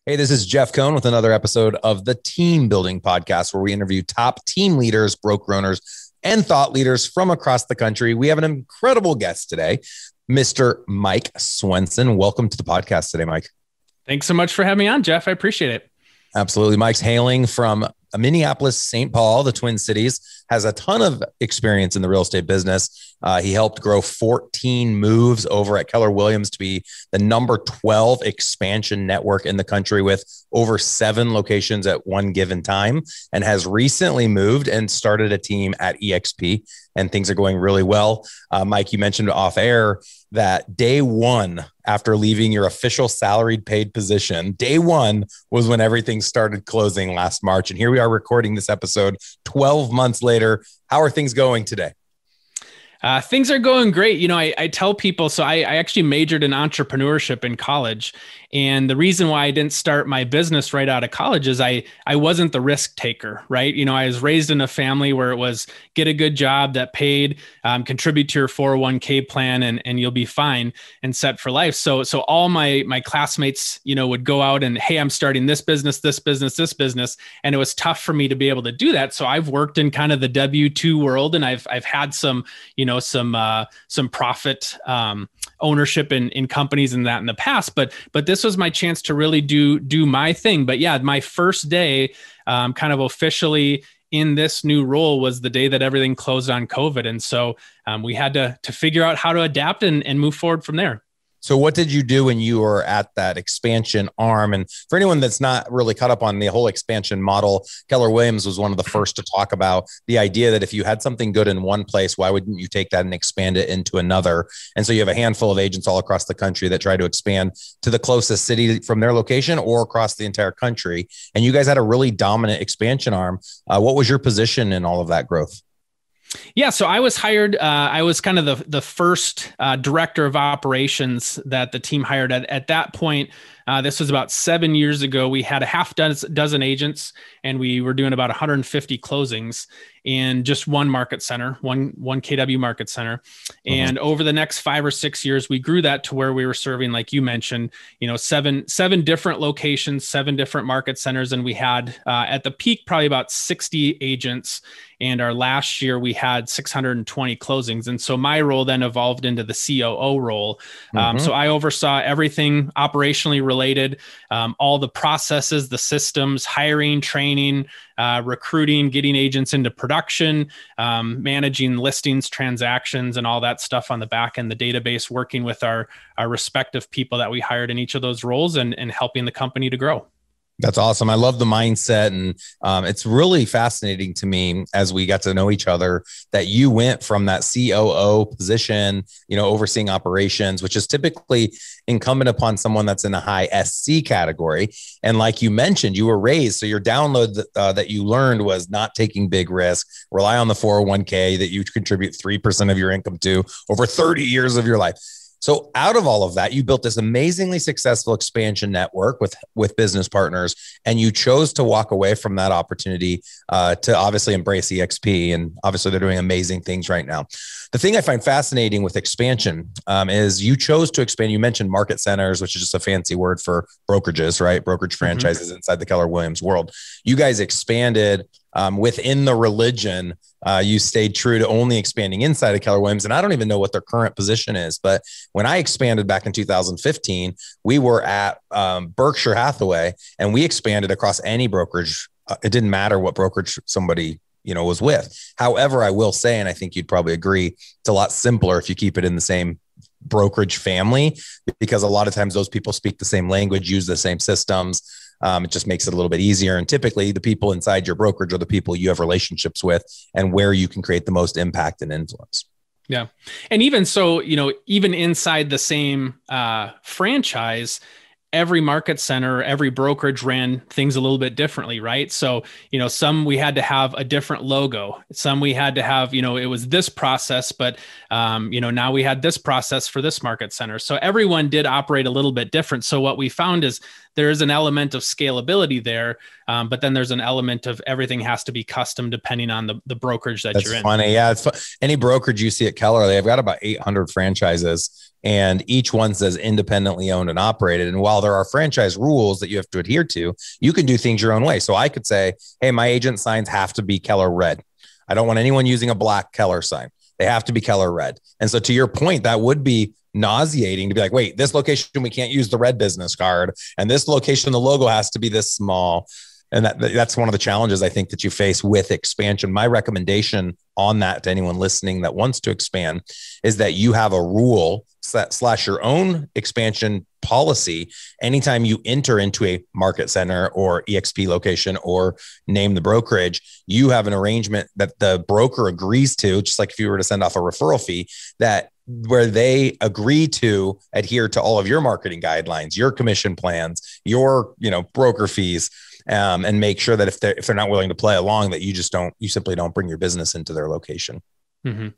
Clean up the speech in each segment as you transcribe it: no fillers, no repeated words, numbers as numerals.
Hey, this is Jeff Cohn with another episode of the Team Building Podcast, where we interview top team leaders, broker owners, and thought leaders from across the country. We have an incredible guest today, Mr. Mike Swenson. Welcome to the podcast today, Mike. Thanks so much for having me on, Jeff. I appreciate it. Absolutely. Mike's hailing from Minneapolis, St. Paul, the Twin Cities, has a ton of experience in the real estate business. He helped grow 14 moves over at Keller Williams to be the number 12 expansion network in the country with over 7 locations at one given time, and has recently moved and started a team at EXP, and things are going really well. Mike, you mentioned off air that day one after leaving your official salaried paid position, day one was when everything started closing last March. And here we are recording this episode 12 months later. How are things going today? Things are going great. You know, I tell people, so I actually majored in entrepreneurship in college. And the reason why I didn't start my business right out of college is I wasn't the risk taker, right? You know, I was raised in a family where it was get a good job that paid, contribute to your 401k plan, and you'll be fine and set for life. So all my classmates, you know, would go out and, hey, I'm starting this business, this business, this business. And it was tough for me to be able to do that. So I've worked in kind of the W-2 world, and I've had some, you know, some profit ownership in companies and that in the past, but this was my chance to really do my thing. But yeah, my first day kind of officially in this new role was the day that everything closed on COVID. And so we had to figure out how to adapt and move forward from there. So what did you do when you were at that expansion arm? And for anyone that's not really caught up on the whole expansion model, Keller Williams was one of the first to talk about the idea that if you had something good in one place, why wouldn't you take that and expand it into another? And so you have a handful of agents all across the country that try to expand to the closest city from their location or across the entire country. And you guys had a really dominant expansion arm. What was your position in all of that growth? Yeah, so I was hired. I was kind of the first director of operations that the team hired. At that point, this was about 7 years ago. We had a half dozen agents, and we were doing about 150 closings in just one market center, one KW market center. And over the next 5 or 6 years, we grew that to where we were serving, like you mentioned, you know, seven different locations, 7 different market centers. And we had at the peak, probably about 60 agents. And our last year we had 620 closings. And so my role then evolved into the COO role. So I oversaw everything operationally related, all the processes, the systems, hiring, training, recruiting, getting agents into production, managing listings, transactions, and all that stuff on the back end, the database, working with our respective people that we hired in each of those roles and helping the company to grow. That's awesome. I love the mindset. And it's really fascinating to me as we got to know each other that you went from that COO position, you know, overseeing operations, which is typically incumbent upon someone that's in a high SC category. And like you mentioned, you were raised. So your download that you learned was not taking big risk, rely on the 401k that you contribute 3% of your income to over 30 years of your life. So out of all of that, you built this amazingly successful expansion network with business partners, and you chose to walk away from that opportunity to obviously embrace EXP. And obviously they're doing amazing things right now. The thing I find fascinating with expansion is you chose to expand. You mentioned market centers, which is just a fancy word for brokerages, right? Brokerage franchises inside the Keller Williams world. You guys expanded within the religion. You stayed true to only expanding inside of Keller Williams. And I don't even know what their current position is. But when I expanded back in 2015, we were at Berkshire Hathaway, and we expanded across any brokerage. It didn't matter what brokerage somebody, you know, was with. However, I will say, and I think you'd probably agree, it's a lot simpler if you keep it in the same brokerage family, because a lot of times those people speak the same language, use the same systems. It just makes it a little bit easier. And typically the people inside your brokerage are the people you have relationships with and where you can create the most impact and influence. Yeah. And even so, you know, even inside the same franchise, every market center, every brokerage ran things a little bit differently, right? So, you know, some we had to have a different logo. Some we had to have, you know, it was this process, but, you know, now we had this process for this market center. So everyone did operate a little bit different. So what we found is there is an element of scalability there, but then there's an element of everything has to be custom depending on the brokerage that you're in. That's funny. Yeah, it's fun. Any brokerage you see at Keller, they've got about 800 franchises. and each one says independently owned and operated. And while there are franchise rules that you have to adhere to, you can do things your own way. So I could say, hey, my agent signs have to be Keller red. I don't want anyone using a black Keller sign. They have to be Keller red. And so to your point, that would be nauseating to be like, wait, this location, we can't use the red business card. And this location, the logo has to be this small. And that's one of the challenges I think that you face with expansion. My recommendation on that to anyone listening that wants to expand is that you have a rule / your own expansion policy. Anytime you enter into a market center or EXP location or name the brokerage, you have an arrangement that the broker agrees to, just like if you were to send off a referral fee, that where they agree to adhere to all of your marketing guidelines, your commission plans, your, broker fees, and make sure that if they're not willing to play along, that you simply don't bring your business into their location. Mm-hmm.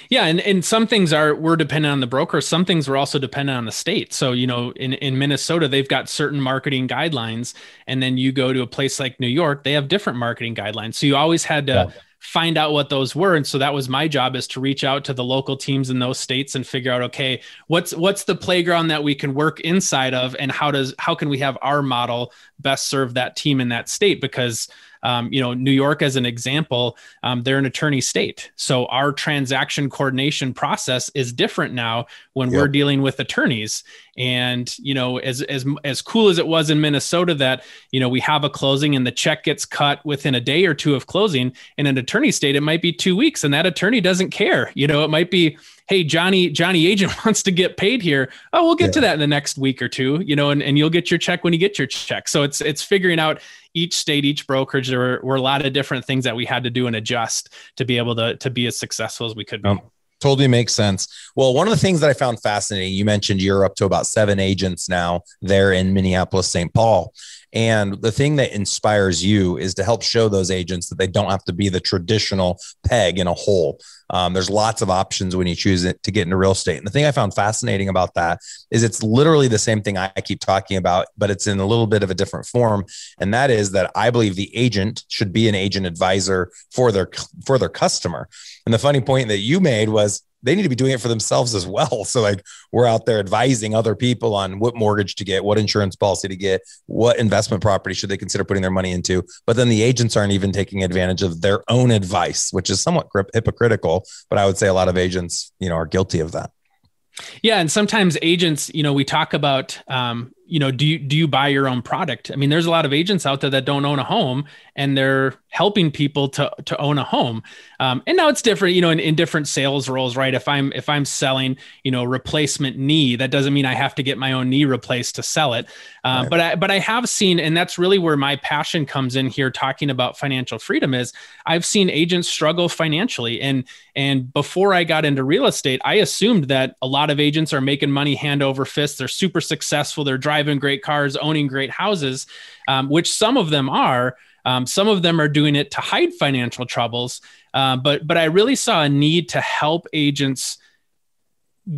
Yeah. And some things we're dependent on the broker. Some things we're also dependent on the state. So, in Minnesota, they've got certain marketing guidelines. And then you go to a place like New York, they have different marketing guidelines. So you always had to find out what those were. And so that was my job, is to reach out to the local teams in those states and figure out, okay, what's the playground that we can work inside of, and how can we have our model best serve that team in that state? Because New York, as an example, they're an attorney state. So our transaction coordination process is different now when we're dealing with attorneys. And, as cool as it was in Minnesota that, we have a closing and the check gets cut within a day or two of closing, in an attorney state, it might be 2 weeks, and that attorney doesn't care. It might be, hey, Johnny agent wants to get paid here. Oh, we'll get to that in the next week or two, and you'll get your check when you get your check. So it's figuring out each state, each brokerage. There were a lot of different things that we had to do and adjust to be able to be as successful as we could be. Totally makes sense. Well, one of the things that I found fascinating, you mentioned you're up to about 7 agents now there in Minneapolis, St. Paul. And the thing that inspires you is to help show those agents that they don't have to be the traditional peg in a hole. There's lots of options when you choose it to get into real estate. And the thing I found fascinating about that is it's literally the same thing I keep talking about, but it's in a little bit of a different form. And that is that I believe the agent should be an agent advisor for their customer. And the funny point that you made was they need to be doing it for themselves as well. So like we're out there advising other people on what mortgage to get, what insurance policy to get, what investment property should they consider putting their money into. But then the agents aren't even taking advantage of their own advice, which is somewhat hypocritical. But I would say a lot of agents, are guilty of that. Yeah. And sometimes agents, we talk about, do you buy your own product? I mean, there's a lot of agents out there that don't own a home, and they're helping people to own a home. And now it's different, in different sales roles, right? If I'm selling, replacement knee, that doesn't mean I have to get my own knee replaced to sell it. Right. But I have seen, and that's really where my passion comes in here, talking about financial freedom, is I've seen agents struggle financially. And before I got into real estate, I assumed that a lot of agents are making money hand over fist. They're super successful. They're driving great cars, owning great houses, which some of them are. Some of them are doing it to hide financial troubles. But I really saw a need to help agents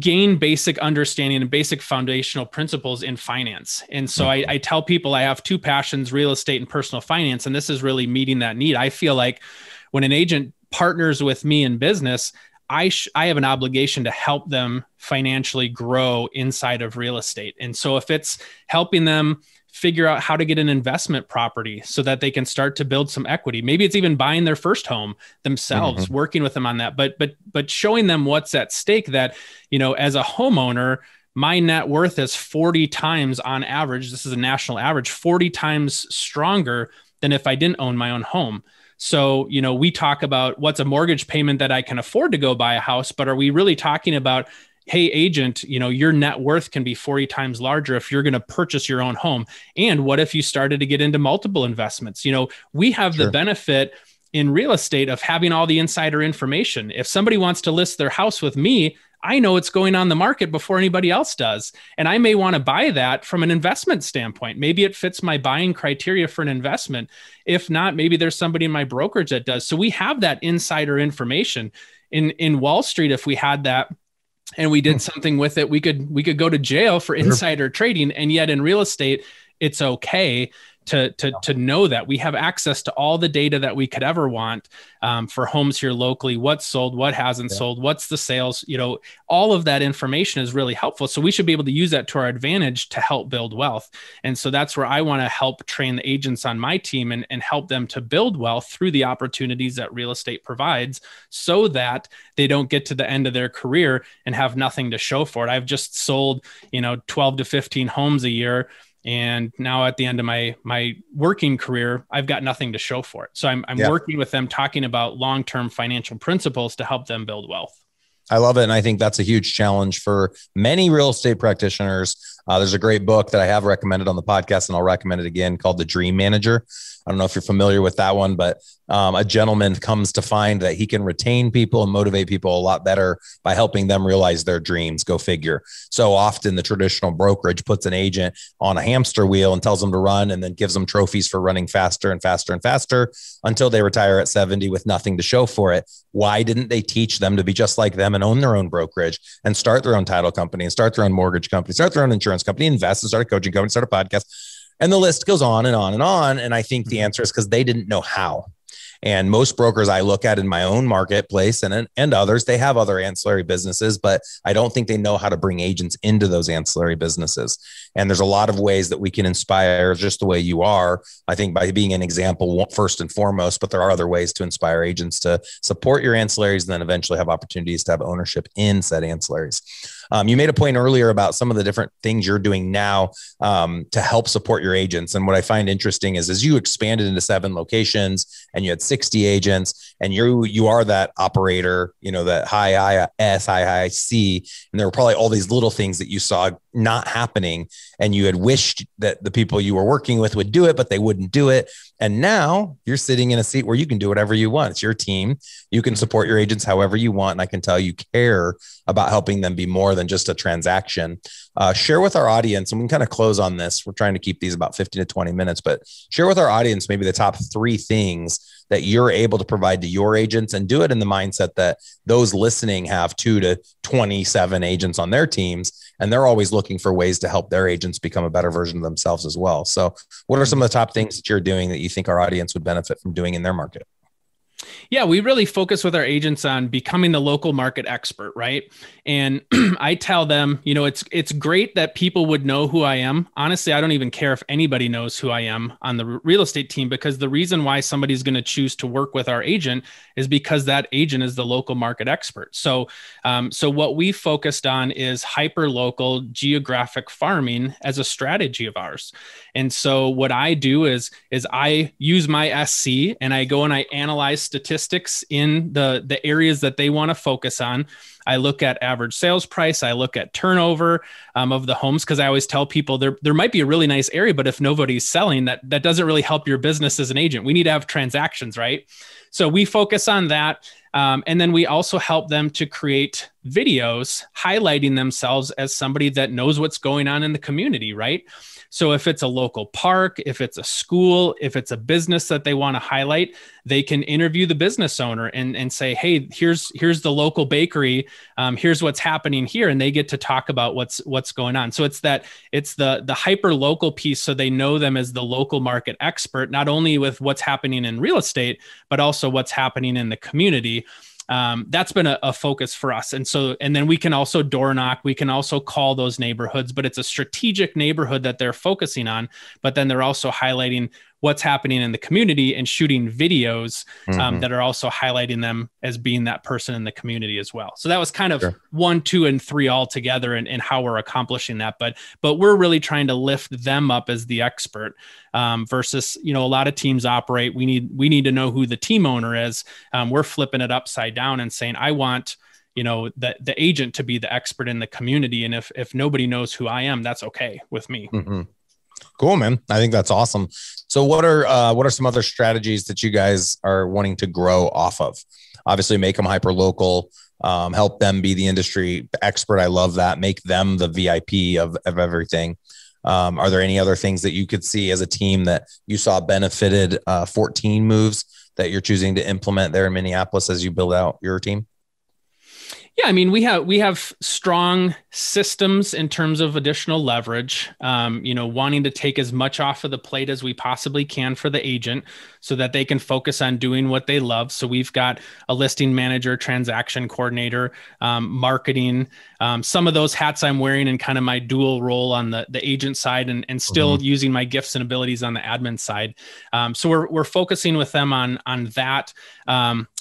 gain basic understanding and basic foundational principles in finance. And so I tell people I have 2 passions, real estate and personal finance. And this is really meeting that need. I feel like when an agent partners with me in business, I have an obligation to help them financially grow inside of real estate. And so if it's helping them figure out how to get an investment property so that they can start to build some equity, maybe it's even buying their first home themselves, working with them on that, but showing them what's at stake, that, as a homeowner, my net worth is 40 times on average. This is a national average, 40 times stronger than if I didn't own my own home. So, we talk about what's a mortgage payment that I can afford to go buy a house, but are we really talking about, hey, agent, your net worth can be 40 times larger if you're going to purchase your own home? And what if you started to get into multiple investments? We have the benefit in real estate of having all the insider information. If somebody wants to list their house with me, I know it's going on the market before anybody else does. And I may want to buy that from an investment standpoint. Maybe it fits my buying criteria for an investment. If not, maybe there's somebody in my brokerage that does. So we have that insider information. In Wall Street, if we had that and we did something with it, we could go to jail for insider trading. And yet in real estate, it's okay to know that we have access to all the data that we could ever want for homes here locally, what's sold, what hasn't sold, what's the sales, all of that information is really helpful. So we should be able to use that to our advantage to help build wealth. And so that's where I want to help train the agents on my team and help them to build wealth through the opportunities that real estate provides, so that they don't get to the end of their career and have nothing to show for it. I've just sold, 12 to 15 homes a year. And now at the end of my working career, I've got nothing to show for it. So I'm working with them, talking about long-term financial principles to help them build wealth. I love it. And I think that's a huge challenge for many real estate practitioners. There's a great book that I have recommended on the podcast, and I'll recommend it again, called The Dream Manager. I don't know if you're familiar with that one, but a gentleman comes to find that he can retain people and motivate people a lot better by helping them realize their dreams. Go figure. So often the traditional brokerage puts an agent on a hamster wheel and tells them to run, and then gives them trophies for running faster and faster and faster until they retire at 70 with nothing to show for it. Why didn't they teach them to be just like them and own their own brokerage and start their own title company and start their own mortgage company, start their own insurance company, invest and start a coaching company, start a podcast? And the list goes on and on and on. And I think the answer is because they didn't know how. And most brokers I look at in my own marketplace and others, they have other ancillary businesses, but I don't think they know how to bring agents into those ancillary businesses. And there's a lot of ways that we can inspire just the way you are, I think, by being an example first and foremost, but there are other ways to inspire agents to support your ancillaries and then eventually have opportunities to have ownership in said ancillaries. You made a point earlier about some of the different things you're doing now to help support your agents. And what I find interesting is, as you expanded into 7 locations and you had 60 agents, and you are that operator, that high S, high C, and there were probably all these little things that you saw not happening, and you had wished that the people you were working with would do it, but they wouldn't do it. And now you're sitting in a seat where you can do whatever you want. It's your team. You can support your agents however you want. And I can tell you care about helping them be more than just a transaction. Share with our audience, and we can kind of close on this. We're trying to keep these about 15 to 20 minutes, but share with our audience maybe the top 3 things that you're able to provide to your agents, and do it in the mindset that those listening have 2 to 27 agents on their teams, and they're always looking for ways to help their agents become a better version of themselves as well. So what are some of the top things that you're doing that you think our audience would benefit from doing in their market? Yeah, we really focus with our agents on becoming the local market expert, right? And I tell them, it's great that people would know who I am. Honestly, I don't even care if anybody knows who I am on the real estate team, because the reason why somebody's going to choose to work with our agent is because that agent is the local market expert. So what we focused on is hyper-local geographic farming as a strategy of ours. And so what I do is I use my SC and I go and I analyze statistics in the areas that they want to focus on. I look at average sales price. I look at turnover of the homes, because I always tell people there might be a really nice area, but if nobody's selling, that doesn't really help your business as an agent. We need to have transactions, right? So we focus on that. And then we also help them to create videos highlighting themselves as somebody that knows what's going on in the community, right? So if it's a local park, if it's a school, if it's a business that they want to highlight, they can interview the business owner and say, hey, here's the local bakery. Here's what's happening here. And they get to talk about what's going on. So it's the hyper local piece. So they know them as the local market expert, not only with what's happening in real estate, but also what's happening in the community. That's been a focus for us. And then we can also door knock, we can also call those neighborhoods, but it's a strategic neighborhood that they're focusing on, but then they're also highlighting what's happening in the community and shooting videos that are also highlighting them as being that person in the community as well. So that was kind of 1, 2, and 3 all together and how we're accomplishing that. But we're really trying to lift them up as the expert versus, a lot of teams operate. We need to know who the team owner is. We're flipping it upside down and saying, I want, the agent to be the expert in the community. And if nobody knows who I am, that's okay with me. Mm-hmm. Cool, man. I think that's awesome. So what are some other strategies that you guys are wanting to grow off of? Obviously make them hyper local, help them be the industry expert. I love that. Make them the VIP of everything. Are there any other things that you could see as a team that you saw benefited 14 moves that you're choosing to implement there in Minneapolis as you build out your team? Yeah, I mean, we have strong systems in terms of additional leverage. Wanting to take as much off of the plate as we possibly can for the agent, so that they can focus on doing what they love. So we've got a listing manager, transaction coordinator, marketing. Some of those hats I'm wearing in kind of my dual role on the agent side, and still using my gifts and abilities on the admin side. So we're focusing with them on that.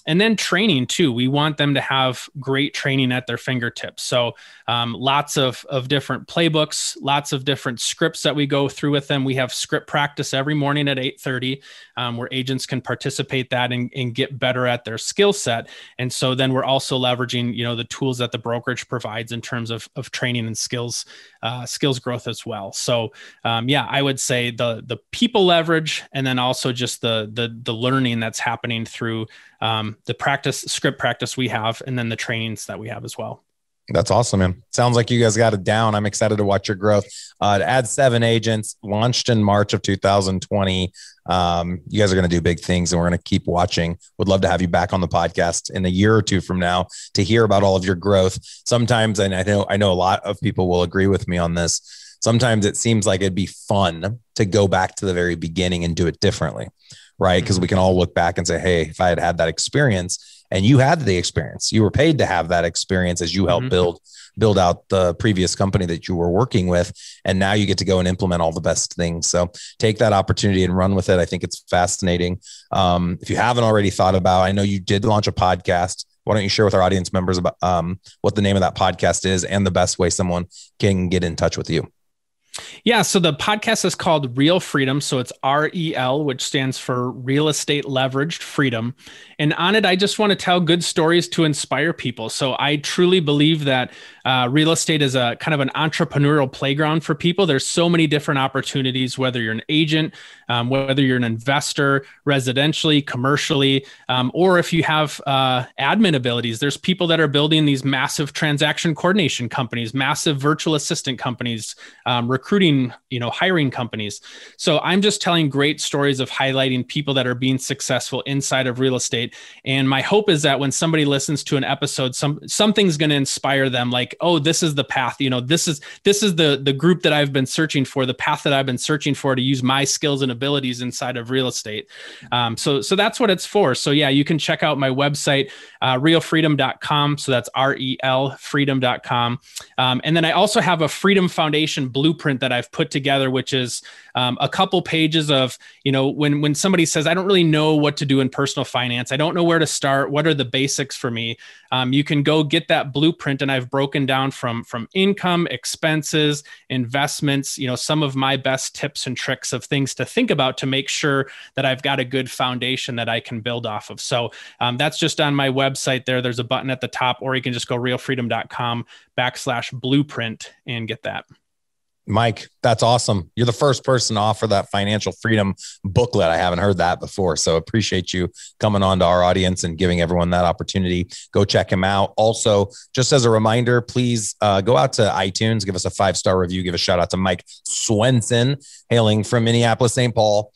And then training too. We want them to have great training at their fingertips. So lots of different playbooks, lots of different scripts that we go through with them. We have script practice every morning at 8:30, where agents can participate that and get better at their skill set. And so then we're also leveraging, the tools that the brokerage provides in terms of training and skills growth as well. So I would say the people leverage, and then also just the learning that's happening through the script practice we have, and then the trainings that we have as well. That's awesome, man. Sounds like you guys got it down. I'm excited to watch your growth. To add 7 agents, launched in March of 2020. You guys are going to do big things, and we're going to keep watching. Would love to have you back on the podcast in a year or two from now to hear about all of your growth. Sometimes, and I know a lot of people will agree with me on this, sometimes it seems like it'd be fun to go back to the very beginning and do it differently, right? Because we can all look back and say, hey, if I had had that experience, and you had the experience, you were paid to have that experience as you helped build out the previous company that you were working with. And now you get to go and implement all the best things. So take that opportunity and run with it. I think it's fascinating. If you haven't already thought about, I know you did launch a podcast. Why don't you share with our audience members about what the name of that podcast is and the best way someone can get in touch with you? Yeah. So the podcast is called Real Freedom. So it's REL, which stands for Real Estate Leveraged Freedom. And on it, I just want to tell good stories to inspire people. So I truly believe that real estate is a kind of an entrepreneurial playground for people. There's so many different opportunities, whether you're an agent, whether you're an investor, residentially, commercially, or if you have admin abilities. There's people that are building these massive transaction coordination companies, massive virtual assistant companies, recruiting, hiring companies. So I'm just telling great stories of highlighting people that are being successful inside of real estate. And my hope is that when somebody listens to an episode, something's going to inspire them. Like, oh, this is the path. This is the group that I've been searching for, the path that I've been searching for to use my skills and abilities inside of real estate. So that's what it's for. So yeah, you can check out my website, realfreedom.com. So that's REL freedom.com. And then I also have a Freedom Foundation blueprint that I've put together, which is a couple pages of, when somebody says, I don't really know what to do in personal finance, I don't know where to start, what are the basics for me? You can go get that blueprint, and I've broken down from income, expenses, investments, some of my best tips and tricks of things to think about to make sure that I've got a good foundation that I can build off of. So that's just on my website there. There's a button at the top, or you can just go realfreedom.com/blueprint and get that. Mike, that's awesome. You're the first person to offer that financial freedom booklet. I haven't heard that before. So appreciate you coming on to our audience and giving everyone that opportunity. Go check him out. Also, just as a reminder, please go out to iTunes, give us a 5-star review, give a shout out to Mike Swenson, hailing from Minneapolis, St. Paul.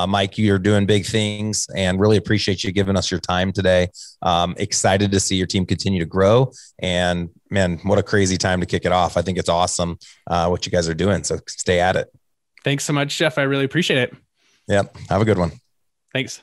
Mike, you're doing big things, and really appreciate you giving us your time today. Excited to see your team continue to grow, and man, what a crazy time to kick it off. I think it's awesome what you guys are doing. So stay at it. Thanks so much, Jeff. I really appreciate it. Yep. Have a good one. Thanks.